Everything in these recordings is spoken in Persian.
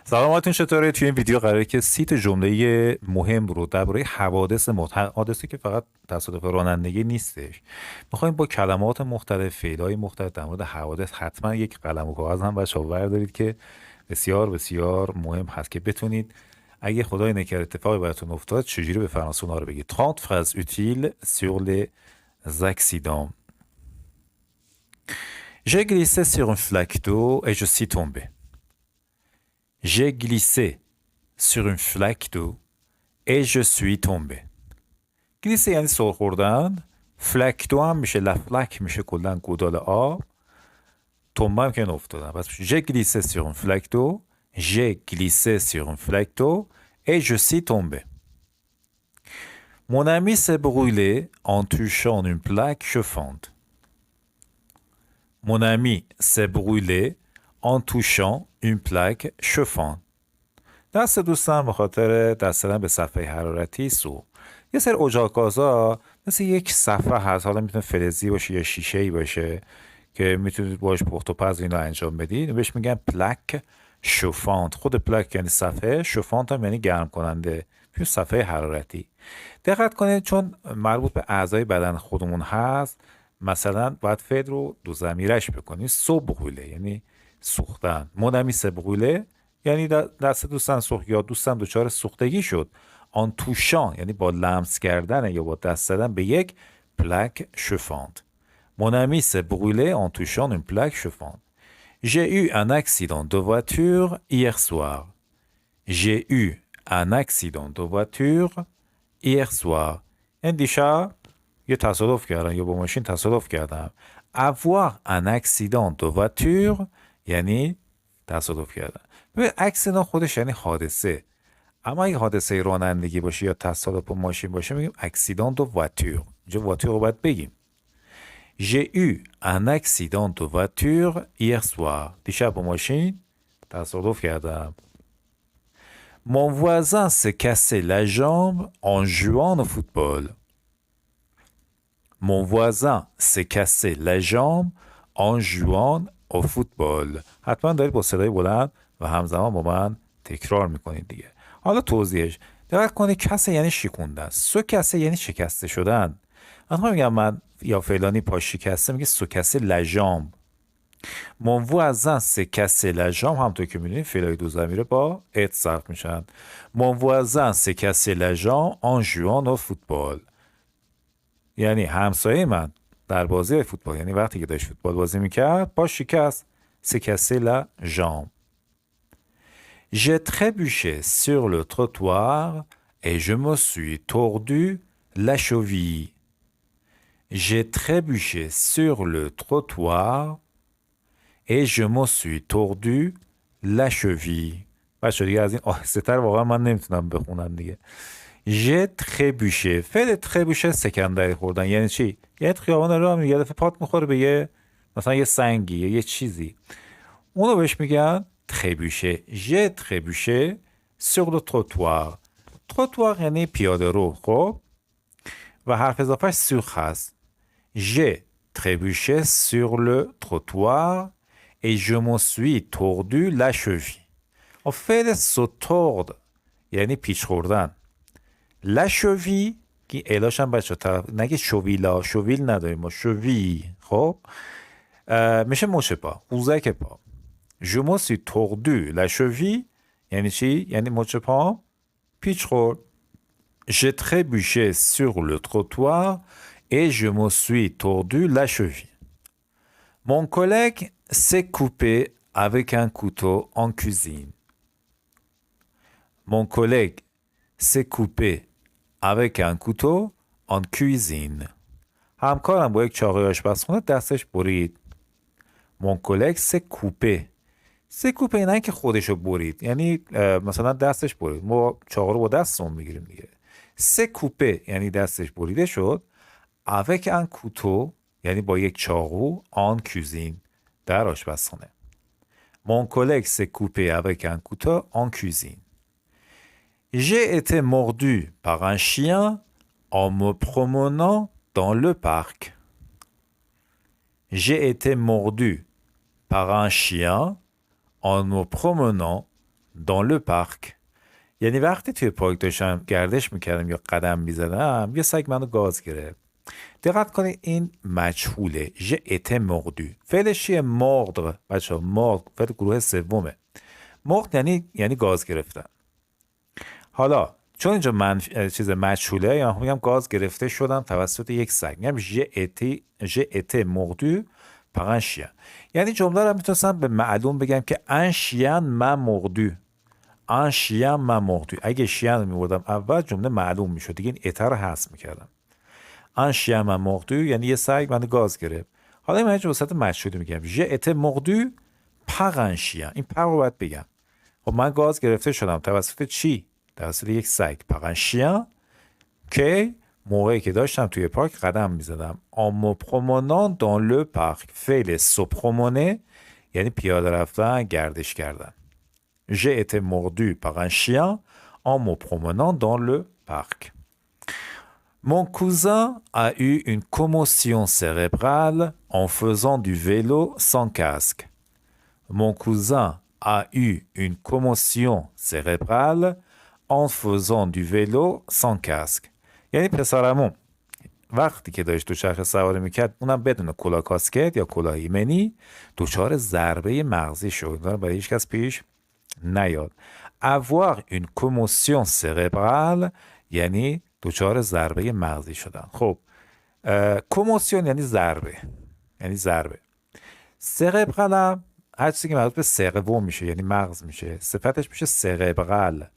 سلامتون چطوره؟ توی این ویدیو قراره که 30 تا جمله مهم رو درباره حوادثی که فقط تصادف رانندگی نیستش. میخوایم با کلمات مختلف، فعل‌های مختلف در مورد حوادث حتما یک قلم و کاغذ هم بچه‌ها بردارید که بسیار بسیار مهم هست که بتونید اگه خدای نکرد اتفاقی براتون افتاد چجوری به فرانسه اونا رو بگید. 30 phrases utiles sur les accidents. J'ai glissé sur une flaque d'eau et je suis tombé. J'ai glissé sur une flaque d'eau et je suis tombé. گلیسه یعنی سر خوردن، فلک دو هم میشه لفلک میشه کلا گودال آب، تنبه هم که افتادن. پس j'ai glissé sur une flaque d'eau, j'ai glissé sur une flaque d'eau et je suis tombé. Mon ami s'est brûlé en touchant une plaque chauffante. Mon ami s'est brûlé en touchant une plaque chauffante. دست دوستم به خاطر دست زدن به صفحه حرارتی سوخت. یه سری اجاق مثل یک صفحه هست، حالا میتونه فلزی باشه یا شیشه‌ای باشه که میتونید باش پخت و پز اینو انجام بدید. بهش میگن پلک شوفانت. خود پلک یعنی صفحه، شوفانت هم یعنی گرم کننده، میشه صفحه حرارتی. دقت کنید چون مربوط به اعضای بدن خودمون هست، مثلا باید فعل رو دو ضمیرش بکنید. صبغوله یعنی سوختن، مدمی صبغوله یعنی دست دوستان سوخت یا دوستم دچار سوختگی شد. آن توشان یعنی با لمس کردن یا با دست زدن به یک پلک شوفانت. Mon ami s'est brûlé en touchant une plaque chauffante. J'ai eu un accident de voiture hier soir. J'ai eu un accident de voiture hier soir. این دیشب یه تصادف کردم یا با ماشین تصادف کردم. Avoir un accident de voiture یعنی تصادف کردن. ببین اکسیدان خودش یعنی حادثه، اما اگه حادثه رانندگی باشه یا تصادف با ماشین باشه میگیم اکسیدان دو واتور. اینجا واتور رو باید بگیم. J'ai eu un accident de voiture hier soir. دیشب با ماشین تصادف کردم. Mon voisin s'est cassé la jambe en jouant au football. Mon voisin s'est cassé la jambe en jouant au football. حتما دارید با صدای بلند و همزمان با من تکرار میکنید دیگه. حالا توضیحش دقت کنید. کسه یعنی شکوندن، سو کسه یعنی شکسته شدن. من میگم من یا فلانی پا شکسته، میگه سو کسه لژام. Mon voisin s'est cassé la jambe همونطور که میدونید فعلای دو ضمیره با ات صرف میشن. Mon voisin s'est cassé la jambe en jouant au football. یعنی همسایه من در بازی فوتبال، یعنی وقتی که داشت فوتبال بازی میکرد پا شکست. s'est cassé la jambe. J'ai trébuché sur le trottoir et je me suis tordu la cheville. J'ai trébuché sur le trottoir et je me suis tordu la cheville. بچه دیگه از این آهسته تر واقعا من نمیتونم بخونم دیگه. J'ai trébuché. فعل تربوشه سکندری خوردن یعنی چی؟ یعنی خیابان راه میگه، یه دفعه پات میخوره به یه مثلا یه سنگی یا یه چیزی، اونو بهش میگن trébuché. J'ai trébuché sur le trottoir. trottoir یعنی پیاده رو. خب و حرف اضافهش سوخ هست. J'ai trébuché sur le trottoir et je me suis tordu la cheville. فعل se tord یعنی پیچ خوردن. la cheville که الاش هم بچه طرف نگه شویلا، شویل نداریم ما، شوی. خب میشه مچ پا، قوزک پا. Je me suis tordu la cheville یعنی چی؟ یعنی مچ پا پیچ خورد. J'ai trébuché sur le trottoir et je me suis tordu la cheville. Mon collègue s'est coupé avec un couteau en cuisine. Mon collègue s'est coupé avec un couteau en cuisine. همکارم با یک چاقوی آشپزخونه دستش برید. Mon collègue s'est coupé. سکوپه نه که خودشو برید، یعنی مثلا دستش برید، ما چاقو رو با دستمون میگیریم دیگه. سکوپه یعنی دستش بریده شد. avec un couteau یعنی با یک چاقو. en cuisine در آشپزخانه. Mon collègue s'est coupé avec un couteau en cuisine. J'ai été mordu par un chien en me promenant dans le parc. J'ai été mordu par un chien en me promenant dans le parc. یعنی وقتی توی پارک داشتم گردش میکردم یا قدم میزدم یه سگ منو گاز گرفت. دقت کنید این مجهوله. ژ ات مردو. فعلش چیه؟ مردر. بچه‌ها مردر فعل گروه سومه. مردر یعنی گاز گرفتن. حالا چون اینجا چیز مجهوله یا میگم گاز گرفته شدم توسط یک سگ، میگم ژ ات مردو par un chien. یعنی جمله رو میتونستم به معلوم بگم که un chien m'a mordu. un chien m'a mordu. اگه chien رو میبردم اول جمله معلوم میشد، دیگه این ات رو حذف میکردم. un chien m'a mordu یعنی یه سگ منو گاز گرفت. حالا من اینجا وسط مجهوله میگم ژ ات مردو par un chien. این پر رو باید بگم. خب من گاز گرفته شدم توسط چی؟ توسط یک سگ. par un chien که موقعی که داشتم توی پارک قدم میزدم. en me promenant dans le parc. فعل se promener یعنی پیاده رفتن، گردش کردن. j'ai été mordu par un chien en me promenant dans le parc. Mon cousin a eu une commotion cérébrale en faisant du vélo sans casque. Mon cousin a eu une commotion cérébrale en faisant du vélo sans casque. یعنی پسرمون وقتی که داشت دوچرخه سواری میکرد اونم بدون کلاه کاسکت یا کلاه ایمنی دچار ضربه مغزی شد. برای هیچ کس پیش نیاد. avoir une commotion cérébrale یعنی دچار ضربه مغزی شدن. خب کموسیون یعنی ضربه، یعنی ضربه. سربرال هر چیزی که مربوط به سربو میشه یعنی مغز میشه، صفتش میشه سربرال.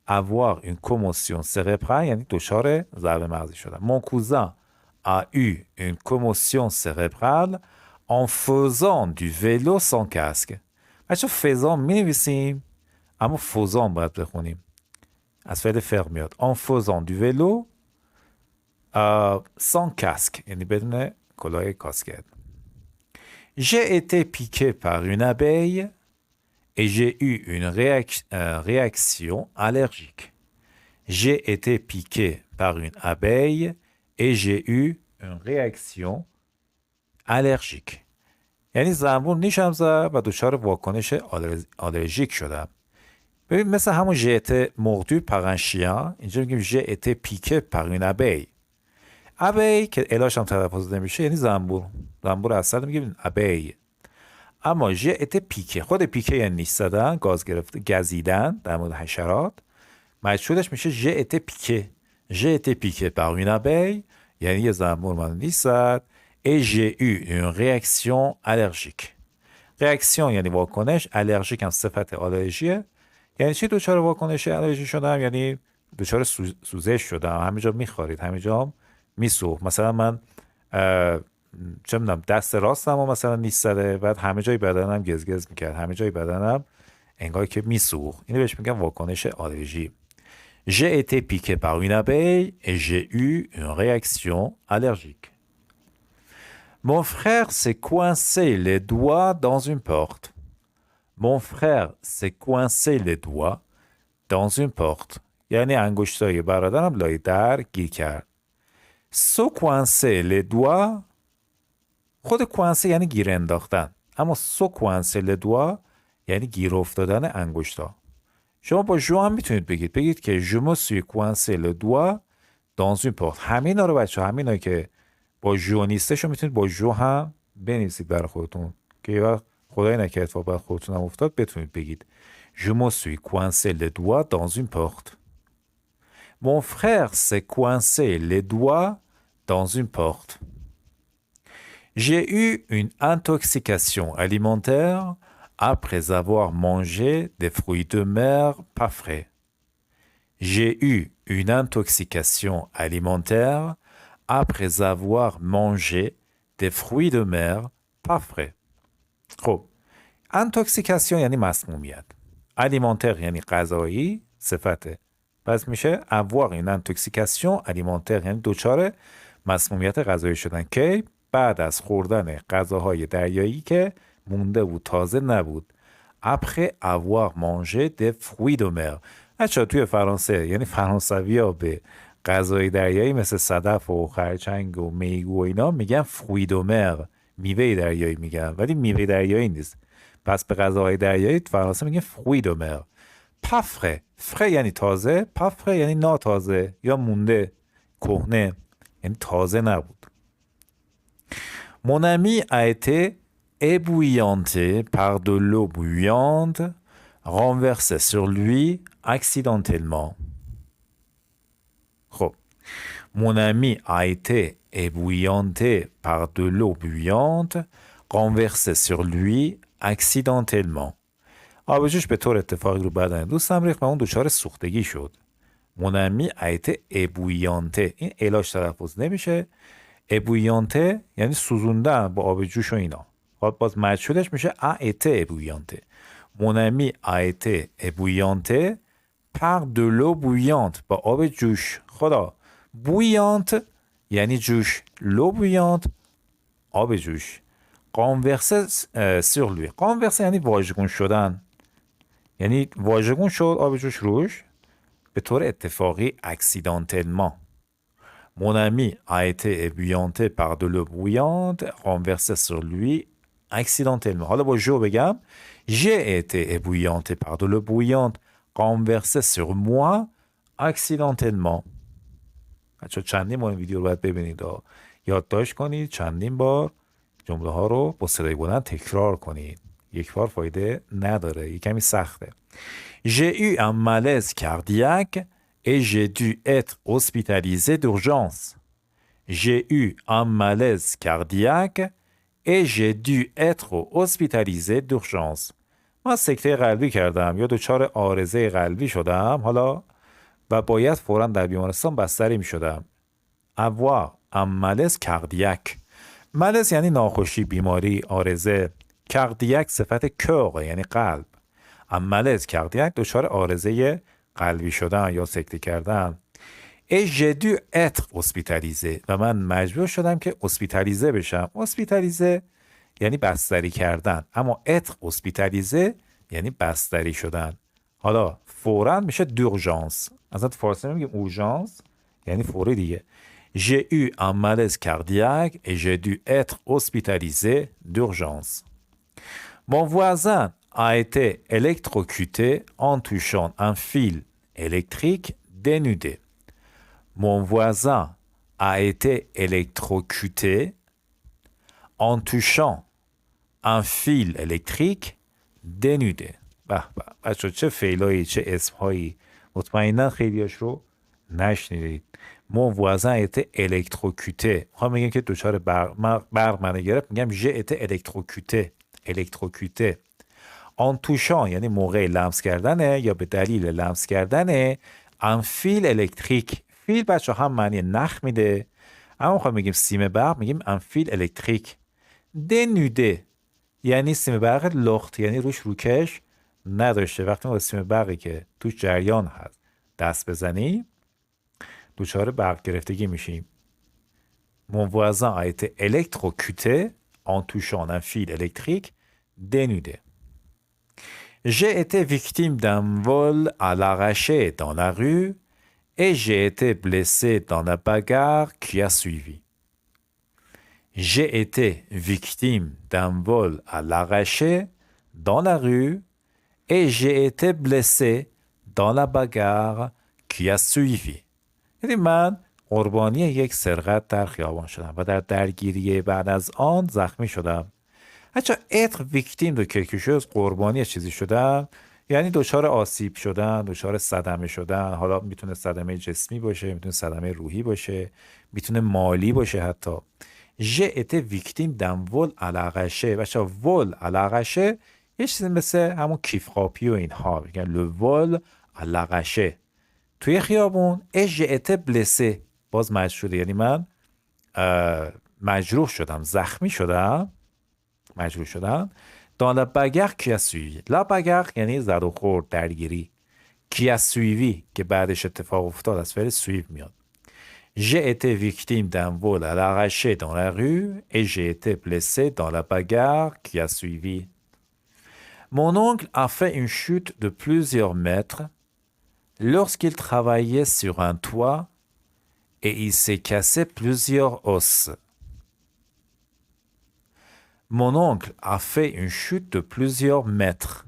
avoir une commotion cérébrale یعنی دچار ضربه مغزی شدن. Mon cousin a eu une commotion cérébrale en faisant du vélo sans casque. بچه فضان می نویسیم اما فضان باید بخونیم، از فعل فعل میاد. en faisant du vélo sans casque یعنی بدون کلاه کاسکت. J'ai été piqué par une abeille et j'ai eu une réaction allergique. J'ai été piqué par une abeille et j'ai eu une réaction allergique. یعنی زنبور نیشم زد و دچار واکنش آلرژیک شدم. ببین مثل همون ژت مردو par un chien اینجا میگیم j'ai été piqué par une abeille. abeille که الاش هم تلفظ نمیشه یعنی زنبور. زنبور اصلا میگیم abeille. اما ژ ات پیکه، خود پیکه یعنی نیش زدن، گاز گرفته، گزیدن در مورد حشرات. مجهولش میشه ژ ات پیکه. ژ ات پیکه par une abeille یعنی یه زنبور من نیش زد. et j'ai eu une réaction allergique. réaction یعنی واکنش، الرژیک هم صفت آلرژیه. یعنی چی دچار واکنش آلرژی شدم؟ یعنی دچار سوزش شدم، همینجا میخارید، همینجا میسوخت. مثلا من چه میدونم دست راستم و مثلا نیست زده، بعد همه جای بدنم گزگز میکرد، همه جای بدنم انگار که میسوخت. اینو بهش میگم واکنش آلرژی. j'ai été piqué par une abeille et j'ai eu une réaction allergique. Mon frère s'est coincé les doigts dans une porte. Mon frère s'est coincé les doigts dans une porte. یعنی انگشتای برادرم لای در گیر کرد. se coincer les doigts خود کوانسه یعنی گیر انداختن، اما سو کوانسه لدوا یعنی گیر افتادن انگشتا. شما با جو هم میتونید بگید که جو me suis coincé le doigt dans une porte. همینا رو بچه همینا که با جو نیستش رو میتونید با جو هم بنویسید برای خودتون که یه وقت خدای نکرد اتفاق برای خودتون هم افتاد بتونید بگید je me suis coincé le doigt dans une porte. Mon frère s'est coincé les doigts dans une porte. J'ai eu une intoxication alimentaire après avoir mangé des fruits de mer pas frais. J'ai eu une intoxication alimentaire après avoir mangé des fruits de mer pas frais. خب intoxication یعنی مسمومیت، alimentaire یعنی غذایی، صفته. پس میشه avoir une intoxication alimentaire یعنی دچار مسمومیت غذایی شدن که بعد از خوردن غذاهای دریایی که مونده بود، تازه نبود. après avoir mangé des fruits de mer. بچه‌ها توی فرانسه یعنی فرانسوی‌ها به غذای دریایی مثل صدف و خرچنگ و میگو و اینا میگن fruits de mer، میوه دریایی میگن، ولی میوه دریایی نیست. پس به غذاهای دریایی فرانسه میگن fruits de mer. پفره. فره یعنی تازه، پفره یعنی ناتازه یا مونده، کهنه، یعنی تازه نبود. Mon ami a été ébouillanté par de l'eau bouillante renversée sur lui accidentellement. خب Mon ami a été ébouillanté par de l'eau bouillante renversée sur lui accidentellement. آب جوش به طور اتفاقی رو بدن دوستم ریخت و اون دچار سوختگی شد. Mon ami a été ébouillanté. این الاش تلفظ نمیشه. ébouillanté یعنی سوزوندن با آب جوش و اینا. باز مجهولش میشه a été ébouillanté. Mon ami a été ébouillanté par de l'eau bouillante با آب جوش. خدا bouillante یعنی جوش. l'eau bouillante آب جوش. renversé sur lui. renversé یعنی واژگون شدن. یعنی واژگون شد آب جوش روش به طور اتفاقی accidentellement. Mon ami a été ébouillanté par de l'eau bouillante renversée sur lui accidentellement. حالا با جو بگم j'ai été ébouillanté par de l'eau bouillante renversée sur moi accidentellement. بچه چندین بار این ویدیو رو باید ببینید و یادداشت کنید، چندین بار جمله ها رو با صدای بلند تکرار کنید. یک بار فایده نداره، یک کمی سخته. J'ai eu un malaise cardiaque et j'ai dû être hospitalisé d'urgence. J'ai eu un malaise cardiaque et j'ai dû être hospitalisé d'urgence. من سکته قلبی کردم یا دچار عارضه قلبی شدم حالا و باید فوراً در بیمارستان بستری می شدم. avoir un malaise cardiaque. ملز یعنی ناخوشی، بیماری، عارضه. کاردیاک صفت کور یعنی قلب. ملز کاردیاک دچار عارضه قلبی شدن یا سکته کردن. et j'ai dû être hospitalisé و من مجبور شدم که هاسپیتالیزه بشم. هاسپیتالیزه یعنی بستری کردن، اما être hospitalisé یعنی بستری شدن. حالا فوراً میشه d'urgence. اصلا فارسی نمیگیم urgence یعنی فوری دیگه. J'ai eu un malaise cardiaque et j'ai dû être hospitalisé d'urgence. Mon voisin a été électrocuté en touchant un fil électrique dénudé. Mon voisin a été électrocuté en touchant un fil électrique dénudé. به به بچه چه فعلایی چه اسمهایی، مطمئنا خیلیاش رو نشنیدید. Mon voisin était électrocuté. میخوام بگم که دچار برق منو گرفت، میگم j'ai été électrocuté. En touchant یعنی موقع لمس کردنه یا به دلیل لمس کردنه. un fil électrique. فیل بچه هم معنی نخ میده، اما میخوام بگیم سیم برق میگیم un fil électrique. dénudé یعنی سیم برق لخت، یعنی روش روکش نداشته. وقتی ما سیم برقی که توش جریان هست دست بزنیم دچار برق گرفتگی میشیم. Mon voisin a été électrocuté en touchant un fil électrique dénudé. J'ai été victime d'un vol à l'arraché dans la rue et j'ai été blessé dans la bagarre qui a suivi. J'ai été victime d'un vol à l'arraché dans la rue et j'ai été blessé dans la bagarre qui a suivi. یعنی من قربانی یک سرقت در خیابان شدم و در درگیری بعد از آن زخمی شدم. حتی être victime de quelque chose قربانی چیزی شدن یعنی دچار آسیب شدن، دچار صدمه شدن. حالا میتونه صدمه جسمی باشه، میتونه صدمه روحی باشه، میتونه مالی باشه حتی. j'ai été victime d'un vol à l'arraché. بچه vol à l'arraché یه چیزی مثل همون کیف خاپی و اینها، میگن le vol à l'arraché. توی خیابون et j'ai été blessé باز مجروح شده، یعنی من مجروح شدم، زخمی شدم، مجروح شدم. dans la bagarre qui a suivi. la bagarre یعنی زد و خورد، درگیری. qui a suivi که بعدش اتفاق افتاد از فعل suivre میاد. j'ai été victime d'un vol à l'arraché dans la rue et j'ai été blessé dans la bagarre qui a suivi. mon oncle a fait une chute de plusieurs mètres lorsqu'il travaillait sur un toit et il s'est cassé plusieurs os. Mon oncle a fait une chute de plusieurs mètres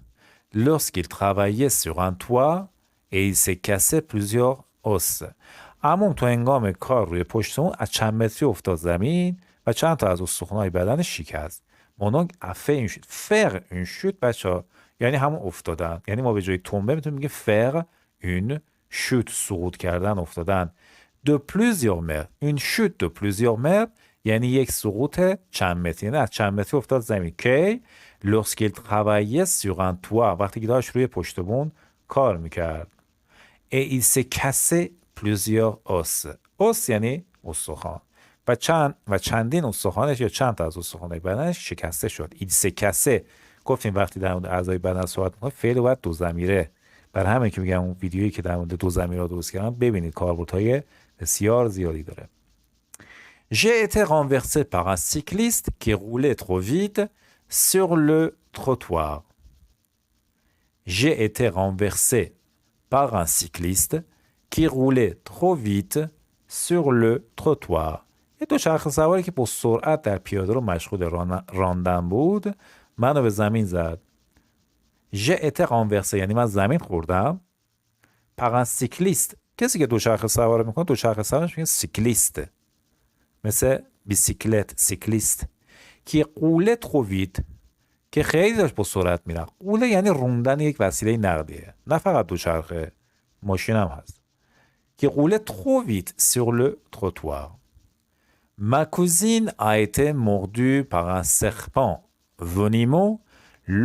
lorsqu'il travaillait sur un toit et il s'est cassé plusieurs os. عموم تو هنگام کار روی پشت اون از چند متری افتاد زمین و چند تا از استخوان‌های بدنش شکست. مونوگ افه این شد. فر این شد بچه یعنی همون افتادن. یعنی ما به جای تنبه میتونیم بگیم فر این شد، سقوط کردن، افتادن. de plusieurs mètres. Une chute de plusieurs mètres یعنی یک سقوط چند متری. یعنی از چند متری افتاد زمین. کی lorsqu'il travaillait sur un toit وقتی که داشت روی پشت بون کار میکرد. et il s'est cassé plusieurs os. os یعنی استخوان و چندین استخوانش یا چند تا از استخوان‌های بدنش شکسته شد. il s'est cassé گفتیم وقتی در مورد اعضای بدن صحبت می‌کنیم فعل باید دو ضمیره. برای همین که میگم اون ویدیویی که در مورد دو ضمیرها درست کردم ببینید کاربردهای بسیار زیادی داره. J'ai été renversé par un cycliste qui roulait trop vite sur le trottoir. J'ai été renversé par un cycliste qui roulait trop vite sur le trottoir. یه دوچرخه سواری که با سرعت در پیاده رو مشغول راندن بود منو به زمین زد. J'ai été renversé یعنی من زمین خوردم. par un cycliste کسی که دوچرخه سواری میکنه دوچرخه سوارش میگن سیکلیست، مثل بیسیکلت سیکلیست. کی قوله trop vite که خیلی داشت با سرعت میره. قوله یعنی روندن یک وسیله نقلیه، نه فقط دوچرخه، ماشین هم هست. qui roulait trop vite sur le trottoir. Ma cousine a été mordue par un serpent venimeux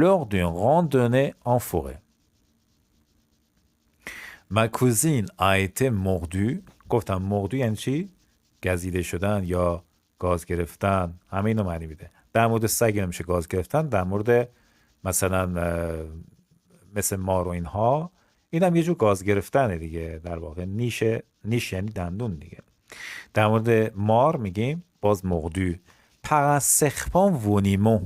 lors d'une randonnée en forêt. Ma cousine a été mordue. گفتم مردو یعنی چی؟ گزیده شدن یا گاز گرفتن، همه اینو معنی میده. در مورد سگ نمیشه گاز گرفتن، در مورد مثلا مثل مار و اینها اینم یه جور گاز گرفتنه دیگه. در واقع نیش یعنی دندون دیگه. در مورد مار میگیم باز مردو. پر سخپان ونیمو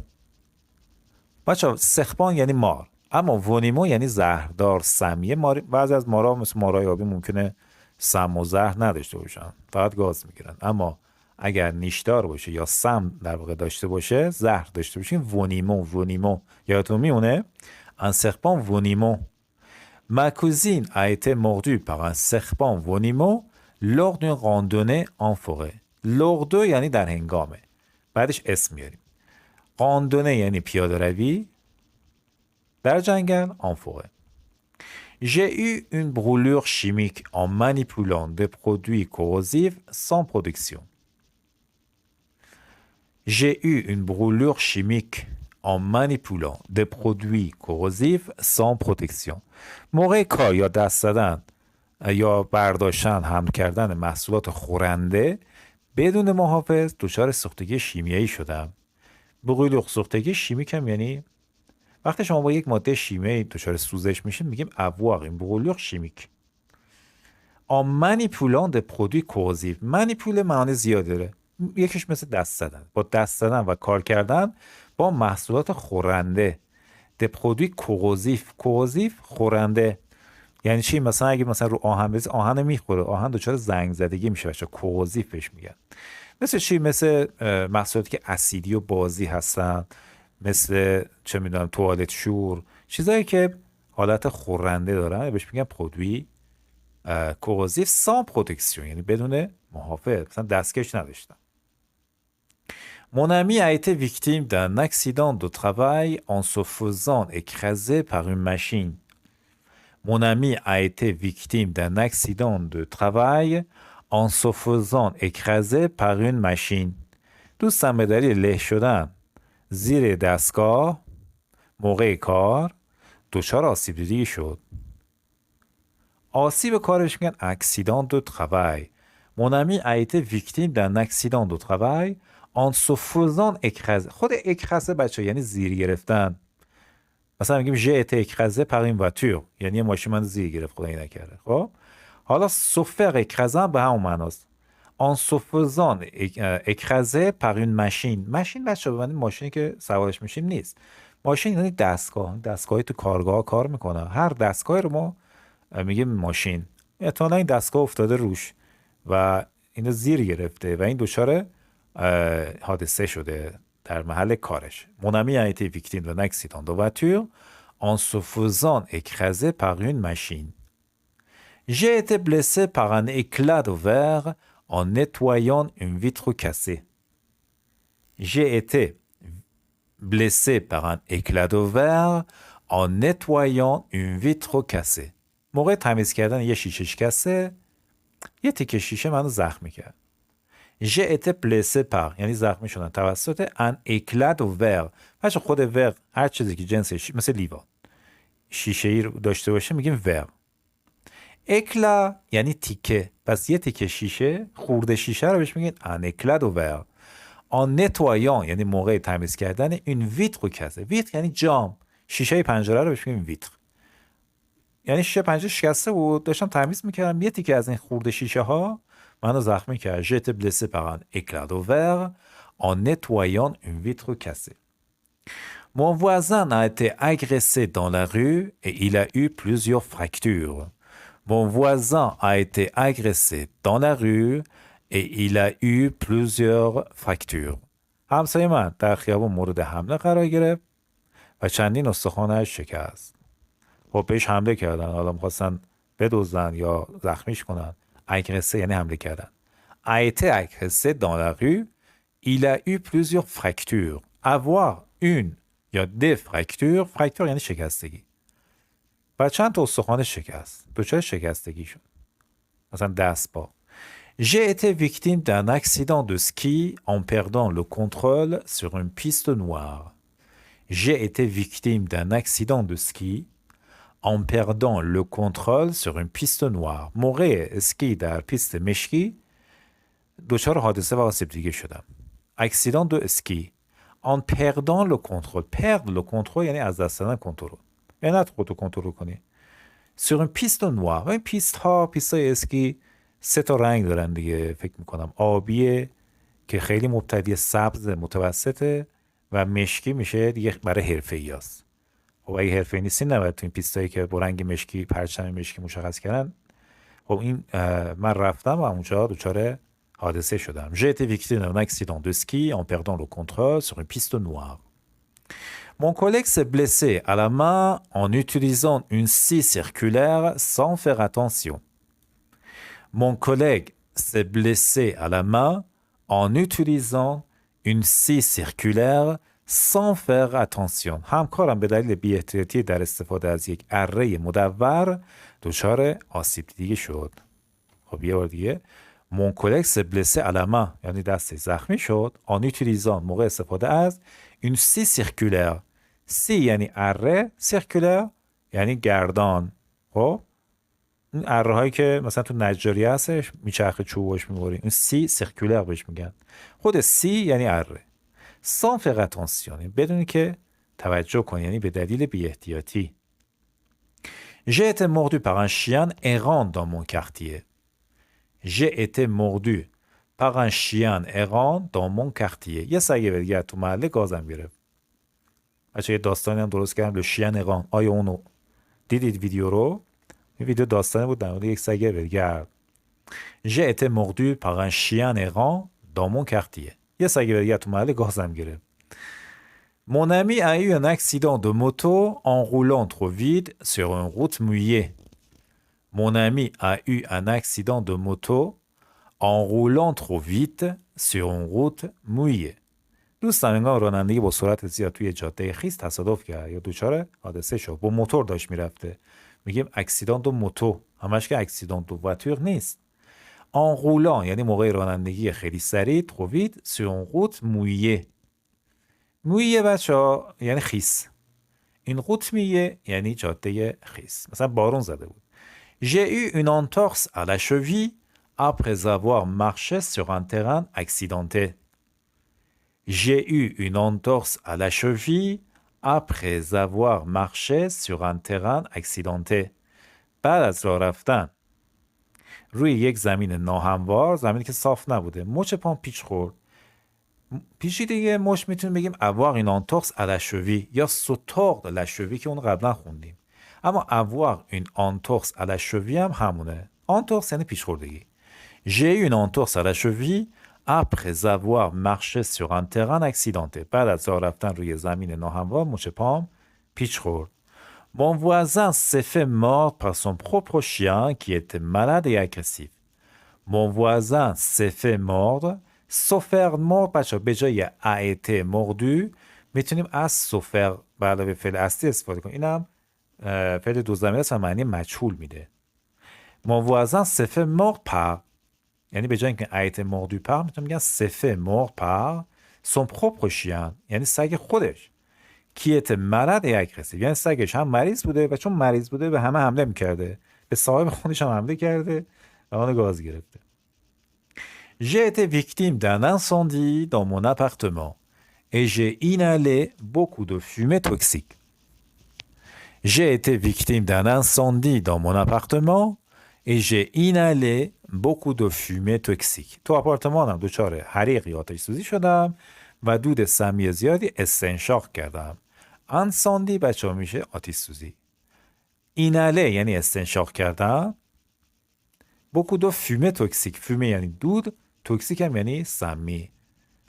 بچه سخپان یعنی مار، اما ونیمو یعنی زهردار سمیه. بعضی از مارها مثل مارهای آبی ممکنه سم و زهر نداشته باشن، فقط گاز میگیرن، اما اگر نیشدار باشه یا سم در واقع داشته باشه، زهر داشته باشه، ونیمو یادتون میونه؟ un serpent venimeux. Ma cousine a été mordue par un serpent venimeux lors d'une randonnée en forêt. lors de یعنی در هنگامه، بعدش اسم میاریم. راندونه یعنی پیاده روی در جنگل en forêt. J'ai eu une brûlure chimique en manipulant des produits corrosifs sans protection. J'ai eu une brûlure chimique en manipulant des produits corrosifs sans protection. موقع کار یا دست زدن یا برداشتن حمل کردن محصولات خورنده بدون محافظ دچار سوختگی شیمیایی شدم. brûlure سوختگی شیمیک هم یعنی وقتی شما با یک ماده شیمیایی دچار سوزش میشین میگیم avoir une brûlure chimique. en manipulant des produits corrosifs. منیپوله معانی زیاد داره. یکیش مثل دست زدن، با دست زدن و کار کردن با محصولات خورنده. des produits corrosifs خورنده یعنی چی؟ مثلا اگه مثلا رو آهن بزنی آهن میخوره، آهن دچار زنگ زدگی میشه بچا، کوروزیف بهش میگن. مثل چی؟ مثل محصولاتی که اسیدی و بازی هستن، مثل چه میدونم توالت شور، چیزایی که حالت خورنده دارن بهش میگن پرودوی کوروزیف سان پروتکسیون، یعنی بدون محافظ، مثلا دستکش نداشتن. Mon ami a été victime d'un accident de travail en se faisant écraser par une machine. Mon ami a été victime d'un accident de travail en se faisant écraser par une machine. دوستم به دلیل له شدن زیر دستگاه موقع کار دچار آسیب دیدگی شد. آسیب کارش میگن accident de travail. Mon ami a été victime d'un accident de travail en se faisant écraser. خود écraser بچه یعنی زیر گرفتن. مثلا میگیم j'ai été écrasé par une voiture، یعنی یه ماشین من زیر گرفت، خدایی نکرده. خب حالا se faire écraser به همون معناست. en se faisant écraser par une machine. ماشین بچه به معنی ماشینی که سوارش میشیم نیست. ماشین یعنی دستگاهی تو کارگاه کار میکنه. هر دستگاهی رو ما میگیم ماشین. احتمالاً این دستگاه افتاده روش و اینو زیر گرفته و این دچار حادثه شده در محل کارش. Mon ami a été victime d'un accident de voiture en se faisant écraser par une machine. J'ai été blessé par un éclat de verre en nettoyant une vitre cassée. J'ai été blessé par un éclat de verre en nettoyant une vitre cassée. موقع تمیز کردن یه شیشه شکسته یه تیکه شیشه منو زخمی کرد. J'ai été blessé par یعنی زخمی شدن توسط un éclat de verre. بچه خود ور هر چیزی که جنسش مثل لیوان شیشه ای داشته باشه میگیم ور. اکلا یعنی تیکه. پس یه تیکه شیشه خورده شیشه رو بهش میگن un éclat de verre. en nettoyant یعنی موقع تمیز کردن une vitre cassée. ویتر یعنی جام. شیشه پنجره رو بهش میگیم ویتر. یعنی شیشه پنجره شکسته بود داشتم تمیز میکردم یه تیکه از این خورده شیشه ها منو زخمی کرد. J'ai été blessé par un éclat de verre en nettoyant une vitre cassée. Mon voisin a été agressé dans la rue et il a eu plusieurs fractures. Mon voisin a été agressé dans la rue et il a eu plusieurs fractures. همسایه من در خیابان مورد حمله قرار گرفت و چندین استخوانش شکست. خب بهش حمله کردن حالا می‌خواستن بدزدن یا زخمیش کنن. agressé یعنی حمله کردن. a été agressé dans la rue il a eu plusieurs fractures. avoir une یا des fractures. fracture یعنی شکستگی. و چند تا استخوان شکست. دچار شکستگی شد. مثلا دست پا. J'ai été victime d'un accident de ski en perdant le contrôle sur une piste noire. J'ai été victime d'un accident de ski en perdant le contrôle sur une piste noire. موقع اسکی در پیست مشکی دچار حادثه و آسیب دیده شدم. accident de ski en perdant le contrôle. perdre le contrôle یعنی از دست دادن کنترل. یعنی نتونی خودتو کنترل کنی. sur une piste noire. این پیست ها پیستای اسکی سه تا رنگ دارن دیگه فکر میکنم. آبیه که خیلی مبتدی، سبز متوسطه و مشکی میشه دیگه برای حرفه‌ای است. خب اگه حرفه‌ای نیستین نباید تو این پیستایی که با رنگ مشکی پرچم مشکی مشخص کردن. خب این من رفتم و اونجا دچار حادثه شدم. J'ai été victime d'un accident de ski en perdant le contrôle sur une piste noire. Mon collègue s'est blessé à la main en utilisant une scie circulaire sans faire attention. Mon collègue s'est blessé à la main en utilisant une scie circulaire sans faire attention. همکارم به دلیل بی‌احتیاطی در استفاده از یک اره مدور دچار آسیب دیده شد. خب یه بار دیگه. Mon collègue s'est blessé à la main یعنی دستش زخمی شد en utilisant موقع استفاده از une scie circulaire. scie یعنی اره، circulaire یعنی گردان. خب این اره هایی که مثلا تو نجاری هستش میچرخه چوبش میبری این سی سیرکولر بهش میگن. خود سی یعنی اره. sans faire attention یعنی بدونی که توجه کنی یعنی به دلیل بی‌احتیاطی. J'ai été mordu par un chien errant dans mon quartier. J'ai été mordu par un chien errant dans mon quartier. یه سگ ولگرد تو محله گازم گرفت. بچه یه داستانی هم درست کردم le chien errant. آیا اونو دیدید ویدیو رو؟ این ویدیو داستانی بود در مورد یک سگ ولگرد. J'ai été mordu par un chien errant dans mon quartier. یه سگ ولگرد تو محله گازم گرفت. Mon ami a eu un accident de moto en roulant trop vite sur une route mouillée. Mon ami a eu un accident de moto en roulant trop vite sur une route mouillée. دوستم انگار رانندگی با سرعت زیاد توی جاده خیس تصادف کرد یا دچار حادثه شد. با موتور داشت میرفته. میگیم اکسیدان دو موتو. همش که اکسیدان دو واتور نیست. en roulant یعنی موقع رانندگی خیلی سریع trop vite sur une route mouillée. mouillée بچه‌ها یعنی خیس. این route mouillée یعنی جاده خیس. مثلا بارون زده بود. J'ai eu une entorse à la cheville après avoir marché sur un terrain accidenté. J'ai eu une entorse à la cheville après avoir marché sur un terrain accidenté. بعد از راه رفتن روی یک زمین ناهموار، زمینی که صاف نبوده، مچ پام پیچ خورد. پیچی دیگه مچ میتونیم بگیم avoir une entorse à la cheville یا sauteur de la cheville که اون قبلا خوندیم. اما avoir une entorse à la cheville هم همونه. entorse یعنی پیچ خوردگی. J'ai eu une entorse à la cheville après avoir marché sur un terrain accidenté. بعد از راه رفتن روی زمین ناهموار مچ پام پیچ خورد. Mon voisin s'est fait mordre par son propre chien qui était malade et agressif. Mon voisin s'est fait mordre. سوفر مرد بچه به جای a été mordu میتونیم از سوفر به علاوه فعل اصلی استفاده کنیم. اینم فعل دو ضمیره است و معنی مجهول میده. Mon voisin s'est fait mordre par، یعنی به جای اینکه a été mordu par میتونیم بگم s'est fait mordre par son propre chien، یعنی سگ خودش. کی était malade et agressif، یعنی سگش هم مریض بوده و چون مریض بوده به همه حمله میکرده، به صاحب خودش هم حمله کرده و اون گاز گرفته. J'ai été victime d'un incendie dans mon appartement et j'ai inhalé beaucoup de fumée toxique. J'ai été victime d'un incendie dans mon appartement et j'ai inhalé beaucoup de fumée toxique. تو آپارتمانم دچار حریق یا آتش سوزی شدم و دود سمی زیادی استنشاق کردم. انساندی بچه ها میشه آتش سوزی. ایناله یعنی استنشاق کردم. beaucoup de fumée toxique. فومه یعنی دود، توکسیک هم یعنی سمی.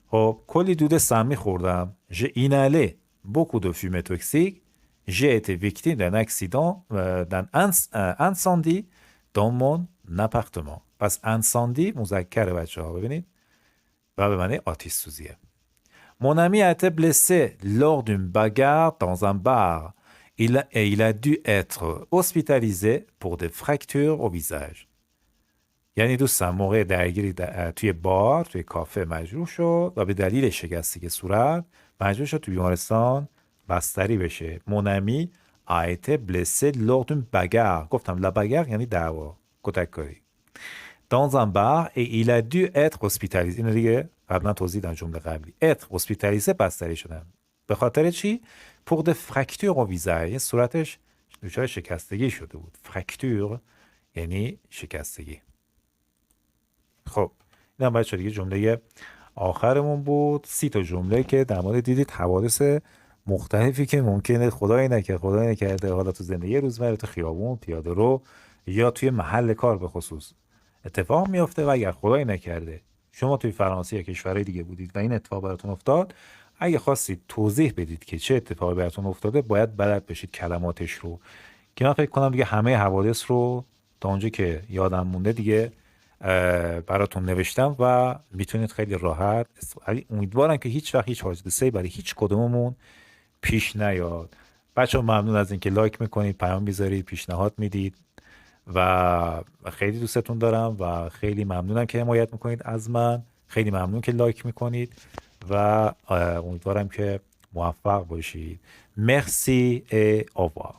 خب کلی دود سمی خوردم. j'ai inhalé beaucoup de fumée toxique. j'ai été victime d'un accident d'un incendie dans mon appartement. پس incendie مذکر بچه ها ببینید و به معنی آتش سوزیه. Mon ami a été blessé lors d'une bagarre dans un bar. Il a dû être hospitalisé pour des fractures au visage. یعنی دوستم موقع درگیری توی بار توی کافه مجروح شد و به دلیل شکستگی صورت مجبور شد توی بیمارستان بستری بشه. Mon ami a été blessé lors d'une bagarre. گفتم la bagarre یعنی دعوا، کتککاری. Dans un bar et il a dû être hospitalisé. اینو دیگه قبلا توضیح دادم جمله قبلی. être hospitalisé بستری شدن. به خاطر چی؟ pour des fractures au visage. صورتش دچار شکستگی شده بود. fracture یعنی شکستگی. خب این هم بچه دیگه جمله آخرمون بود. 30 تا جمله که در مورد دیدید حوادث مختلفی که ممکنه خدای نکرده حالا تو زندگی روزمره تو خیابون پیاده رو یا توی محل کار به خصوص اتفاق میافته و اگر خدای نکرده شما توی فرانسه یا کشورهای دیگه بودید و این اتفاق براتون افتاد، اگه خواستید توضیح بدید که چه اتفاقی براتون افتاده باید بلد بشید کلماتش رو، که من فکر کنم دیگه همه حوادث رو تا اونجا که یادم مونده دیگه براتون نوشتم و میتونید خیلی راحت. امیدوارم که هیچ وقت هیچ حادثه‌ای برای هیچ کدوممون پیش نیاد. بچه‌ها ممنون از اینکه لایک میکنید، پیام میذارید، پیشنهاد میدید و خیلی دوستتون دارم و خیلی ممنونم که حمایت میکنید از من. خیلی ممنون که لایک میکنید و امیدوارم که موفق باشید. مرسی et au revoir.